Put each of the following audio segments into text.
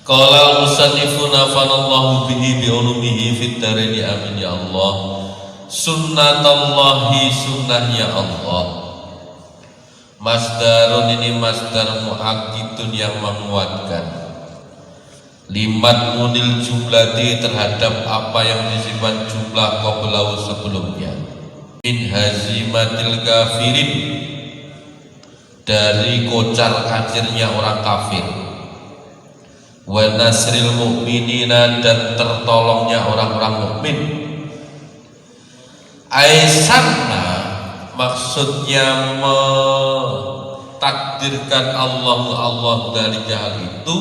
Qala al-musannifu nafanallahu bihi bi'ulumihi fid dharaini amin ya Allah. Sunnatullahi, sunnahnya Allah. Masdarun, ini masdar muakkidun yang menguatkan. Limat munil jumlati, terhadap apa yang disifat jumlah qablahu sebelumnya. Min hazimatil kafirin, dari kocar kacirnya orang kafir. Wa nasril mu'minina, dan tertolongnya orang-orang mukmin. Aisanna, maksudnya mentakdirkan Allah dari hal itu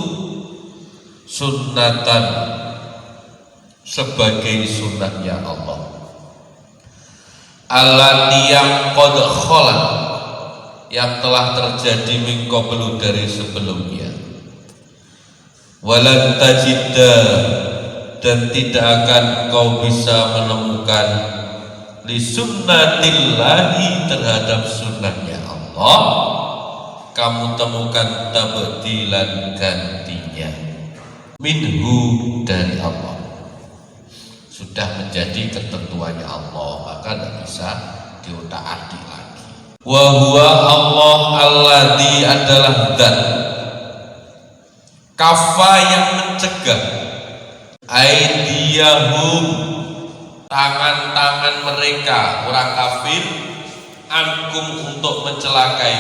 sunnatan, sebagai sunnahnya Allah. Allati yang qad khalat, yang telah terjadi min qablu, dari sebelumnya. Walan tajidda, dan tidak akan kau bisa menemukan li sunnatillahi, terhadap sunnahnya Allah kamu temukan tabdilan, gantinya. Minhu, dari Allah. Sudah menjadi ketentuannya Allah, maka tidak bisa diutak-atik lagi. Wa huwa Allah alladzi, adalah zat kafa, yang mencegah, aidiyahum, tangan-tangan mereka orang kafir, ankum, untuk mencelakai,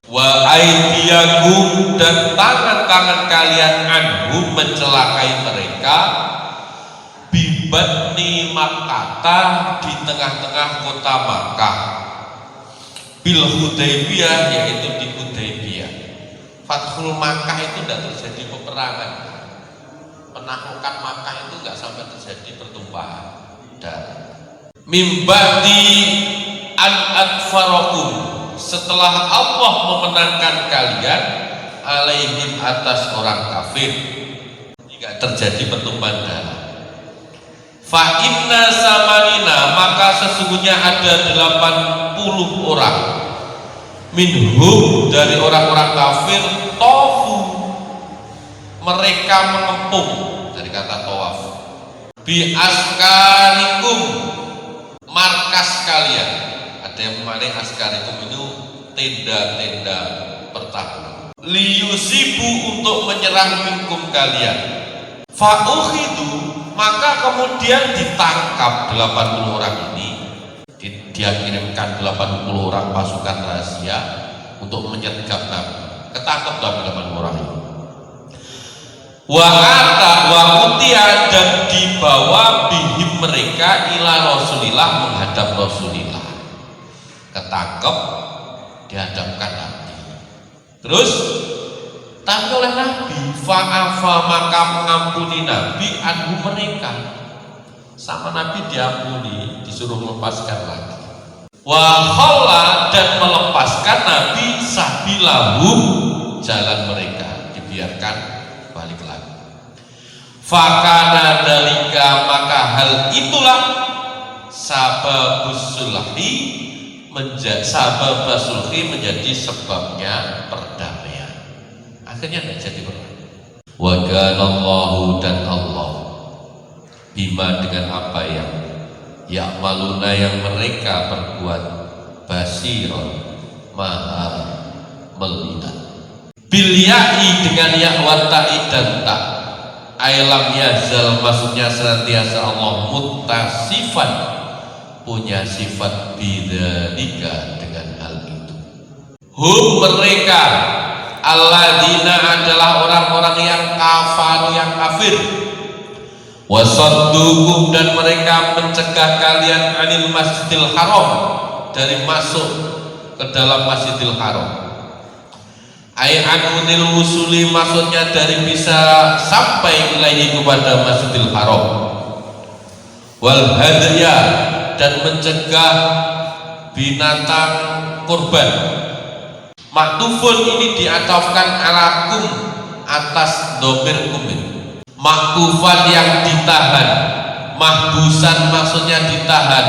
wa aidiyakum, dan tangan-tangan kalian anhum, mencelakai mereka, bibatni Makkah, di tengah-tengah kota Makkah, bil Hudaybiyah, yaitu di Hudaybiyah. Fathul Makkah itu tidak terjadi peperangan, penaklukan Makkah itu nggak sampai terjadi pertumpahan darah. Mimba'di an adfarakum, setelah Allah memenangkan kalian, alaihim, atas orang kafir, nggak terjadi pertumpahan darah. Fa inna samanina, maka sesungguhnya ada 80 orang, minhum, dari orang-orang kafir, tofu, mereka mengepung, dari kata tawaf, bi askarikum, markas kalian. Ada yang memakai askarikum itu tenda-tenda pertahanan. Liyusibu, untuk menyerang minkum, kalian. Fa'ukhidu, maka kemudian ditangkap 80 orang ini. Dia kirimkan 80 orang pasukan rahasia untuk menyergap Nabi. Ketangkep 80 orang ini. Wa utia, dan dibawa bihim, mereka, ila Rasulillah, menghadap Rasulillah. Ketangkep, dihadapkan Nabi. Terus tapi oleh Nabi, fa'afa, maka mengampuni Nabi anhu, mereka. Sama Nabi diampuni, disuruh melepaskan lagi. Wa khalla, dan melepaskan Nabi sabilahum, jalan mereka, dibiarkan balik lagi. Fakana dalika, maka hal itulah sababus sulhi, menjadi sebabnya perdamaian. Akhirnya tidak jadi perang. Wa kanallahu, dan Allah, bima, dengan apa yang ya'maluna, yang mereka berbuat, basiron, maha melihat. Bil ya'i, dengan ya wa ta'i dan ta, ailam yazal, maksudnya senantiasa Allah muttasifan, punya sifat bidzalika, dengan hal itu. Hum, mereka, alladzina, adalah orang-orang yang kafir, yang kafir. Wasaddukum, dan mereka mencegah kalian anil masjidil haram, dari masuk ke dalam masjidil haram. Ai anunil wusuli, maksudnya dari bisa sampai ilaihi, kepada masjidil haram. Wal hadya, dan mencegah binatang kurban. Maktufun, ini diatafkan alakum, atas domir kumit. Maktufan, yang ditahan. Mahbusan, maksudnya ditahan.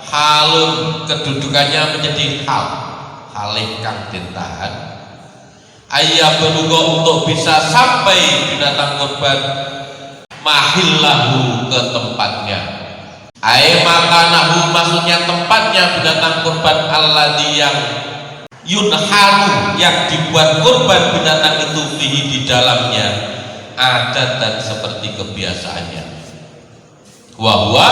Halun, kedudukannya menjadi hal, halih kang ditahan. ayya beluga untuk bisa sampai binatang kurban mahillahu ke tempatnya. Ai makanahu maksudnya tempatnya binatang kurban alladzi yang yunharu yang dibuat kurban binatang itu fihi di dalamnya adat dan seperti kebiasaannya. Wahwa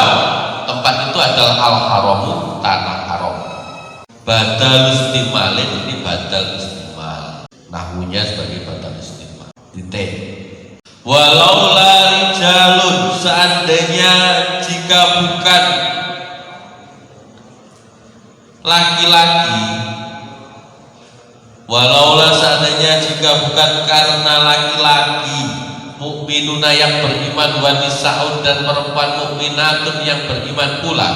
tempat itu adalah al-haramu tanah haram. Badal istimalin ini badal istimal. Nahwunya sebagai badal istimal. Titik. Walau lari jalun seandainya jika bukan laki-laki, walaulah seandainya jika bukan karena laki-laki mukminuna yang beriman wa nisaun dan perempuan mukminatun yang beriman pula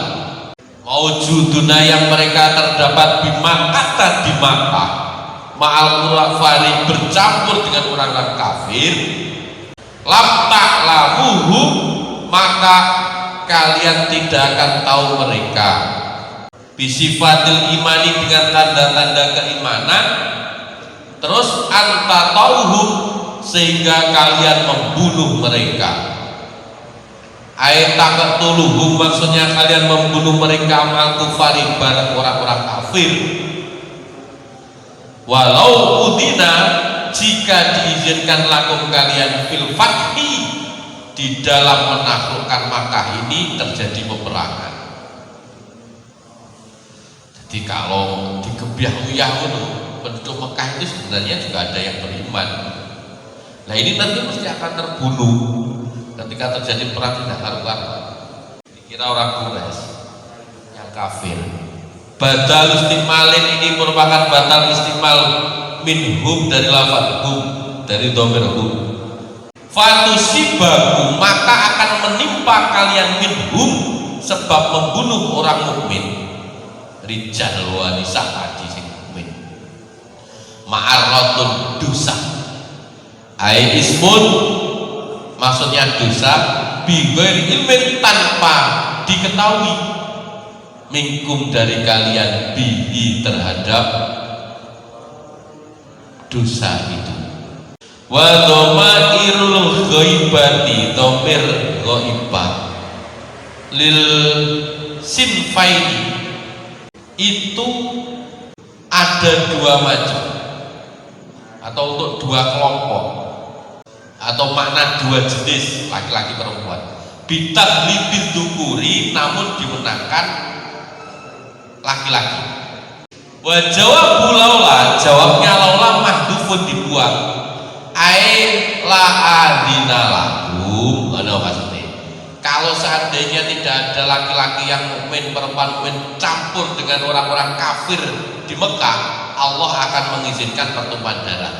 maujuduna yang mereka terdapat di Makkah di Makkah ma'al kurafari bercampur dengan orang-orang kafir lam ta'lamuhu maka kalian tidak akan tahu mereka bisifatil imani dengan tanda-tanda keimanan terus anta tauhum sehingga kalian membunuh mereka. Ayat taqtuluhum maksudnya kalian membunuh mereka mal kufari bareng orang-orang kafir. Walau udina jika diizinkan lakum kalian fil fathi di dalam menaklukkan Makkah ini terjadi peperangan. Jadi kalau di Gebyah-Uyah itu penduduk Mekah itu sebenarnya juga ada yang beriman. Nah ini nanti mesti akan terbunuh ketika terjadi perang tidak karu-karuan. Dikira orang Quraisy yang kafir. Badal istimalin ini merupakan batal istimal minhum dari lafaz hum dari dhamir hum. Fatusibahu maka akan menimpa kalian minhum sebab membunuh orang mukmin. Rijal wa nisa tadi sing mukmin. Ma'arratun dosa. Ai ismun maksudnya dosa bighairi ilmin tanpa diketahui minkum dari kalian bihi terhadap dosa itu. Wa dhamairul ghaibati dhamir ghaibah lil sinfaini itu ada dua macam atau untuk dua kelompok atau makna dua jenis laki-laki perempuan bitadlidid dzukuri namun dimenangkan laki-laki. Wa jawabu laula jawabnya laula mahdhufun dibuang ai la adina lahum ana maksudnya kalau seandainya tidak ada laki-laki yang mukmin perempuan mukmin campur dengan orang-orang kafir di Mekah Allah akan mengizinkan pertumpahan darah.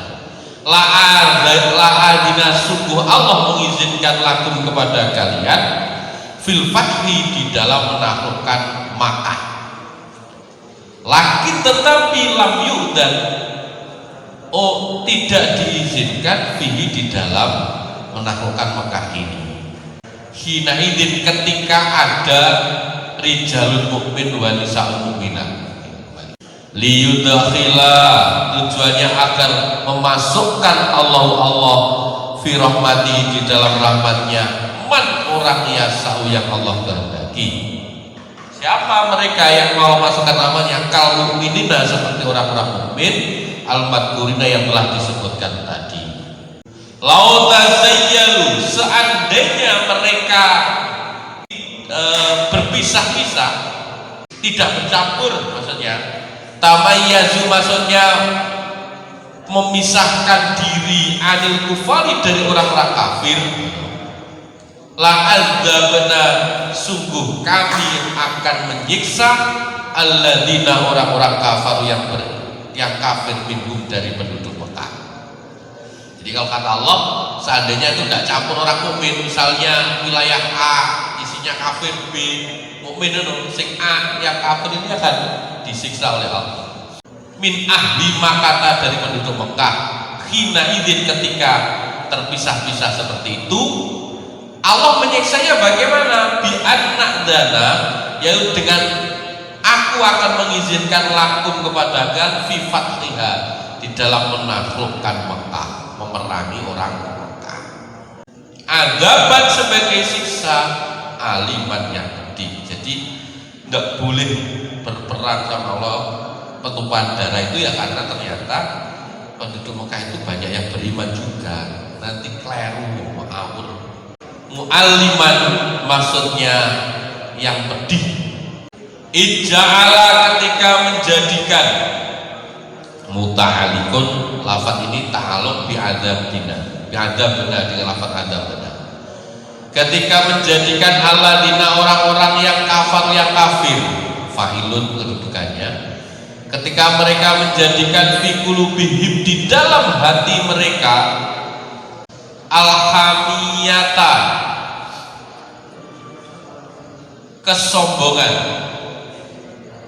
La adina sungguh Allah mengizinkan lakum kepada kalian fil fathi di dalam menaklukkan Makkah. Lakin tetapi lam yu'dan tidak diizinkan fihi di dalam menaklukkan Makkah ini. Hina idin ketika ada rijalun mukmin wa nisa'ul mukminah liyudkhila tujuannya agar memasukkan Allah fi rahmatihi di dalam rahmatnya man orang yasau yang Allah kehendaki. Siapa mereka yang mau masukkan namanya kal mukminina seperti orang-orang mukmin al-madkurina yang telah disebutkan tadi. Lau tazayyalu seandainya mereka berpisah-pisah tidak bercampur maksudnya tamayyazu maksudnya memisahkan diri anil kufari dari orang-orang kafir la'adzabna sungguh kami akan menyiksa alladzina orang-orang kafir yang kafir minhum dari penduduk Mekah. Jadi kalau kata Allah seandainya itu tidak campur orang mukmin misalnya wilayah A isinya kafir B mukmin itu sing A yang kafir ini akan disiksa oleh Allah. Min ahli makata dari penduduk Mekah hina idin ketika terpisah-pisah seperti itu Allah menyiksanya bagaimana? Bi annadana yaitu dengan aku akan mengizinkan lakum kepada kalian fi fathiha di di dalam menaklukkan Mekah, memerangi orang Mekah. Adaban sebagai siksa, aliman yang pedih. Jadi tidak boleh berperang sama Allah, penumpahan darah itu ya karena ternyata penduduk Mekah itu banyak yang beriman juga. Nanti keliru, mengawur. Mu'alliman maksudnya yang pedih. Ija'ala ketika menjadikan, muta'alikun lafaz ini ta'aluk bi'adzabina, bi'adzabina dengan lafaz adzabina. Ketika menjadikan alladzina orang-orang yang kafir, fa'ilun kedudukannya. Ketika mereka menjadikan fi qulubihim di dalam hati mereka alhamiyata, kesombongan.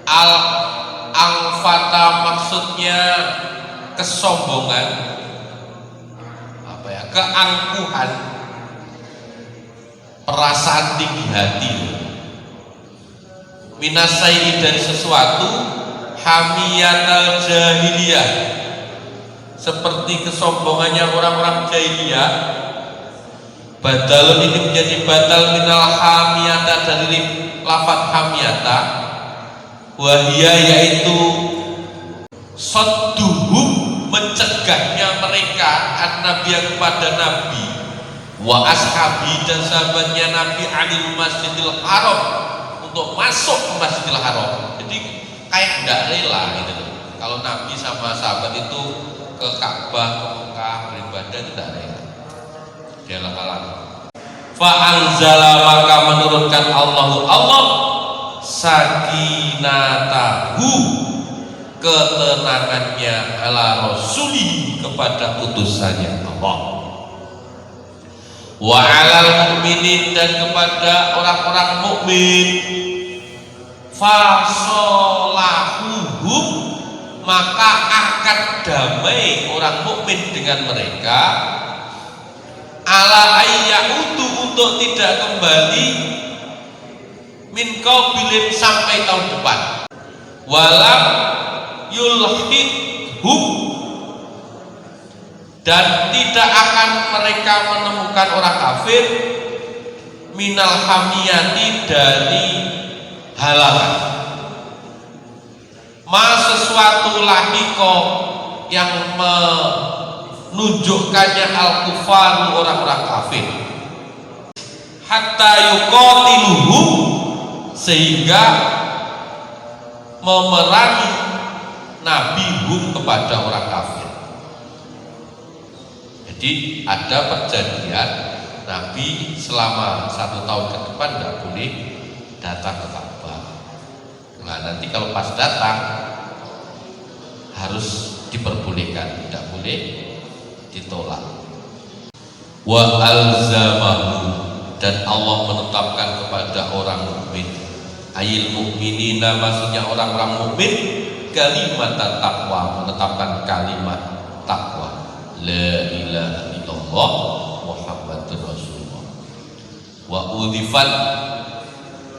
Al-angfata maksudnya kesombongan, apa ya, keangkuhan, perasaan tinggi hati, minasai dari sesuatu, hamiyatal jahiliyah, seperti kesombongannya orang-orang jahiliyah. Badalun ini menjadi badal minal hamiyata dari lafaz hamiyata, wahia yaitu sadduhum, mencegahnya mereka an-nabiya kepada Nabi, wa ashabi dan sahabatnya Nabi anil masjidil haram, untuk masuk ke Masjidil Haram. Jadi kayak tidak rela gitu loh. Kalau Nabi sama sahabat itu ke Ka'bah, ke Mekah beribadah itu tidak rela, dia halang. Fa'anzala maka menurunkan Allah sakinatahu, ketenangannya ala rasuli, kepada utusannya Allah, wa alal mu'minin dan kepada orang-orang mukmin, fasolahuhum maka akan damai orang mukmin dengan mereka, ala ayyaudu untuk tidak kembali min qabilin sampai tahun depan, walam yulhidhum dan tidak akan mereka menemukan orang kafir minal hamiyati dari halangan, sesuatu lahiko yang menunjukkannya al-kufaru orang-orang kafir, hatta yuqatiluhum sehingga memerangi Nabi hum kepada orang kafir. Jadi ada perjanjian Nabi selama 1 tahun ke depan tidak boleh datang ke Ka'bah. Nah nanti kalau pas datang harus diperbolehkan, tidak boleh ditolak. Wa alzamahu dan Allah menetapkan kepada orang mukmin, ayil mukminina maksudnya orang-orang mukmin, kalimat takwa, menetapkan kalimat takwa, la ilaha illallah Muhammadur Rasulullah. Wa udhifat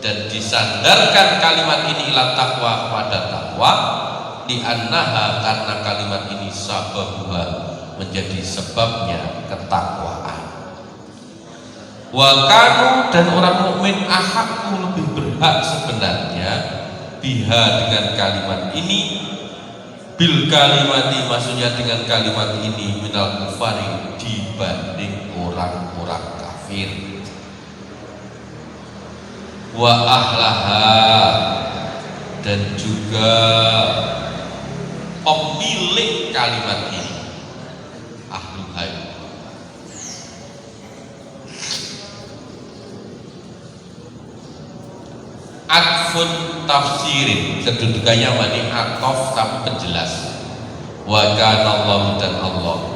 dan disandarkan kalimat ini ila takwa, kepada takwa, li'annaha karena kalimat ini sababuha menjadi sebabnya ketakwaan. Wa kanu dan orang mukmin ahakku lebih berhak sebenarnya biha dengan kalimat ini, bil kalimati maksudnya dengan kalimat ini, minal kufari dibanding orang-orang kafir. Wa ahlaha dan juga pemilik kalimat ini, ahlul hayy. Atfun tafsirin, kedudukannya mani atof tapi penjelas. Wa kana Allah dan Allah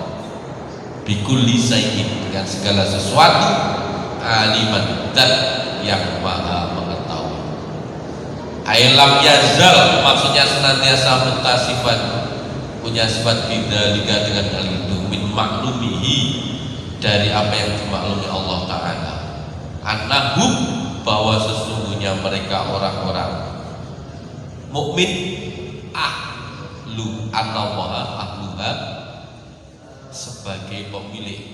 bikulli syai'in dengan segala sesuatu, aliman dan yang maha mengetahui. Ailam yazal maksudnya senantiasa mentasifat, punya sifat bidzalika dengan hal itu, min maklumihi dari apa yang dimaklumi Allah Ta'ala, annahum bahwa sesungguhnya mereka orang-orang mukmin ahlu anallaha ahlu Tuhan sebagai pemilik